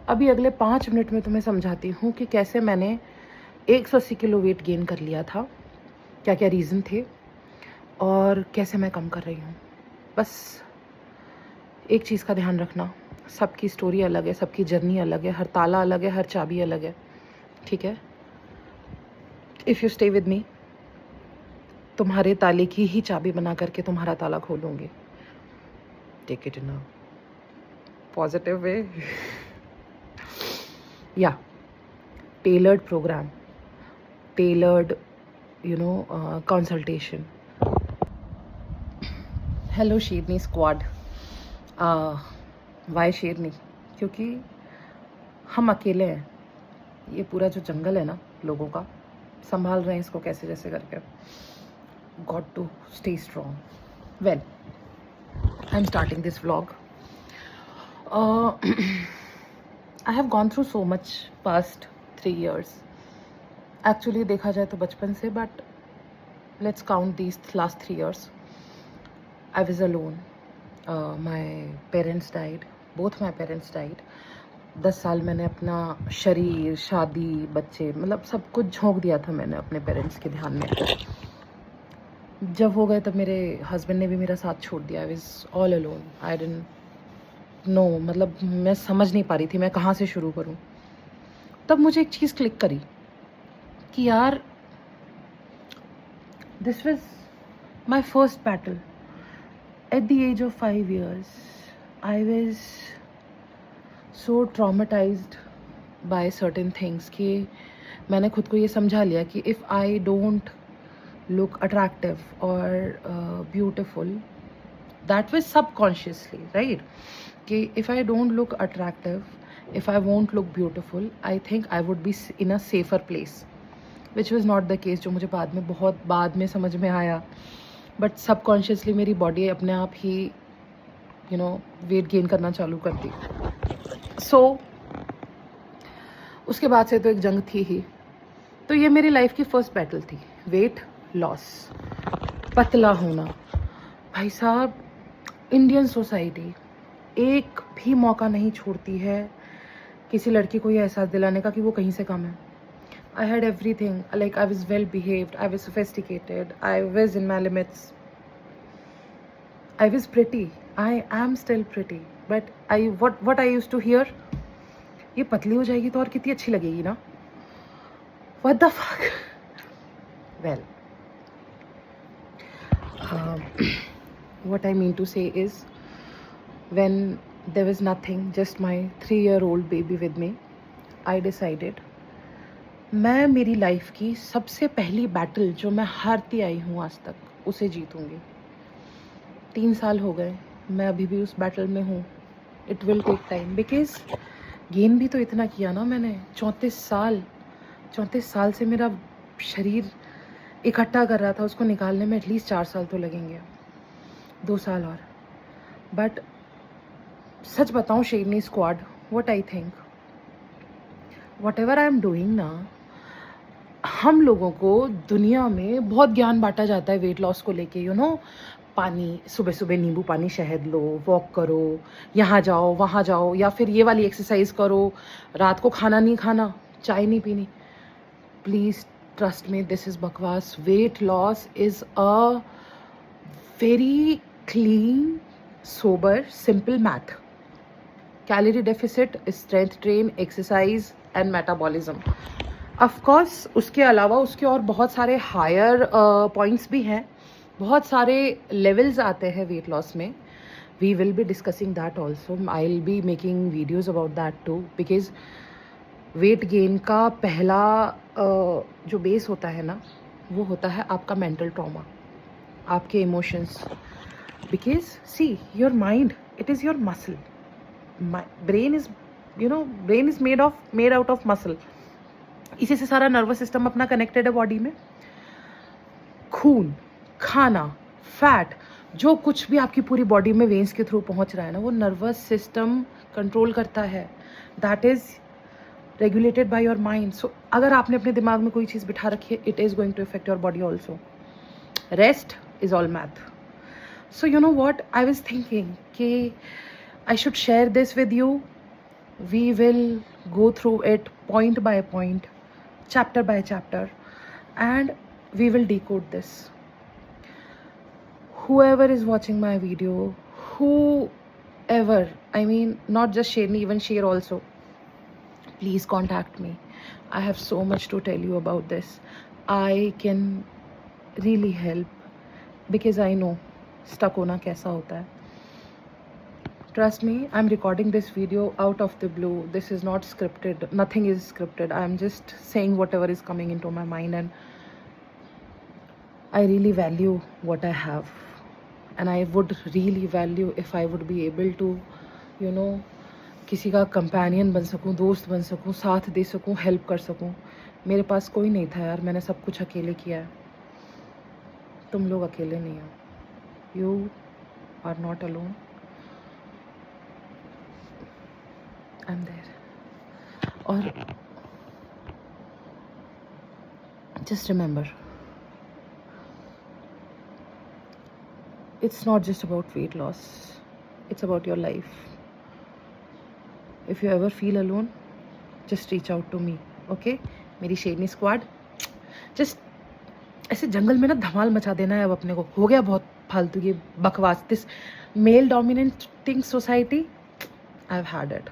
अभी अगले 5 मिनट में तुम्हें समझाती हूँ कि कैसे मैंने 180 किलो वेट गेन कर लिया था, क्या क्या रीज़न थे और कैसे मैं कम कर रही हूँ। बस एक चीज़ का ध्यान रखना, सबकी स्टोरी अलग है, सबकी जर्नी अलग है, हर ताला अलग है, हर चाबी अलग है, ठीक है। If you stay with me, तुम्हारे ताले की ही चाबी बना करके तुम्हारा ताला खोलूँगी। Take it in a positive way. या tailored program, tailored consultation. Hello Sherni squad. Why Sherni? क्योंकि हम अकेले हैं, ये पूरा जो जंगल है ना लोगों का, संभाल रहे हैं इसको कैसे जैसे करके। Got to stay strong. Well, I am starting this vlog. I have gone through so much past 3 years। Actually देखा जाए तो बचपन से, but let's count these last 3 years। I was alone. My parents died. Both my parents died. 10 साल मैंने अपना शरीर, शादी, बच्चे, मतलब सब कुछ झोंक दिया था मैंने अपने पेरेंट्स के ध्यान में। जब हो गए तब मेरे हस्बैंड ने भी मेरा साथ छोड़ दिया। I was all alone. I didn't know, मतलब मैं समझ नहीं पा रही थी मैं कहाँ से शुरू करूँ। तब मुझे एक चीज़ क्लिक करी कि यार, this was my first battle. At the age of 5 years, I was so traumatized by certain things कि मैंने खुद को ये समझा लिया कि if I don't look attractive or beautiful, that was subconsciously, right? कि if I don't look attractive, if I won't look beautiful, I think I would be in a safer place, which was not the case, जो मुझे बहुत बाद में समझ में आया। But subconsciously मेरी बॉडी अपने आप ही वेट गेन करना चालू कर दी। सो उसके बाद से तो एक जंग थी ही। तो ये मेरी लाइफ की फर्स्ट बैटल थी, वेट लॉस, पतला होना। भाई साहब, इंडियन सोसाइटी एक भी मौका नहीं छोड़ती है किसी लड़की को ये एहसास दिलाने का कि वो कहीं से कम है। I had everything, like I was well behaved, I was sophisticated, I was in my limits, I was pretty, I am still pretty, but what I used to hear, ये पतली हो जाएगी तो और कितनी अच्छी लगेगी ना। What the fuck? Well, what I mean to say is, when there was nothing, just my 3-year-old baby with me, I decided मैं मेरी लाइफ की सबसे पहली बैटल जो मैं हारती आई हूँ आज तक, उसे जीतूँगी। 3 साल हो गए, मैं अभी भी उस बैटल में हूँ। It will take time, because gain भी तो इतना किया ना मैंने। 34 साल से मेरा शरीर इकट्ठा कर रहा था, उसको निकालने में एटलीस्ट 4 साल तो लगेंगे, 2 साल और। बट सच बताऊँ शेरनी squad, what I think, what ever I am doing ना, हम लोगों को दुनिया में बहुत ज्ञान बांटा जाता है वेट लॉस को लेके। पानी, सुबह सुबह नींबू पानी शहद लो, वॉक करो, यहाँ जाओ वहाँ जाओ, या फिर ये वाली एक्सरसाइज करो, रात को खाना नहीं खाना, चाय नहीं पीनी। Please trust me, this is बकवास। Weight loss is a very clean, sober, simple math. Calorie deficit, strength train, exercise and metabolism. Of course उसके अलावा उसके और बहुत सारे हायर पॉइंट्स भी हैं, बहुत सारे लेवल्स आते हैं वेट लॉस में। We will be discussing that also. I will be making videos about that too, because weight gain का पहला जो बेस होता है ना, वो होता है आपका मेंटल ट्रॉमा, आपके emotions. Because see, your mind, it is your muscle. Brain is made out of muscle. इसी से सारा नर्वस सिस्टम अपना कनेक्टेड है बॉडी में। खून, खाना, फैट, जो कुछ भी आपकी पूरी बॉडी में वेन्स के थ्रू पहुंच रहा है ना, वो नर्वस सिस्टम कंट्रोल करता है। That is regulated by your mind. So अगर आपने अपने दिमाग में कोई चीज़ बिठा रखी है, it is going to effect your body also. Rest is all math. So you know what, I was thinking कि I should share this with you, We will go through it point by point, chapter by chapter, and we will decode this. Whoever is watching my video, whoever, I mean, not just Sherni, even Sher also, please contact me. I have so much to tell you about this. I can really help because I know stuck hona kaisa hota hai. Trust me, I'm recording this video out of the blue. This is not scripted. Nothing is scripted. I'm just saying whatever is coming into my mind, and I really value what I have. And I would really value if I would be able to, you know, किसी का companion बन सकूं, दोस्त बन सकूं, साथ दे सकूं, help कर सकूं. मेरे पास कोई नहीं था यार, मैंने सब कुछ अकेले किया है. तुम लोग अकेले नहीं हो. You are not alone. I'm there. और just remember, it's not just about weight loss. It's about your life. If you ever feel alone, just reach out to me. Okay? मेरी शेरनी स्क्वाड, just ऐसे जंगल में ना धमाल मचा देना है अब अपने को. हो गया बहुत फालतू ये बकवास. This male dominating society, I've had it.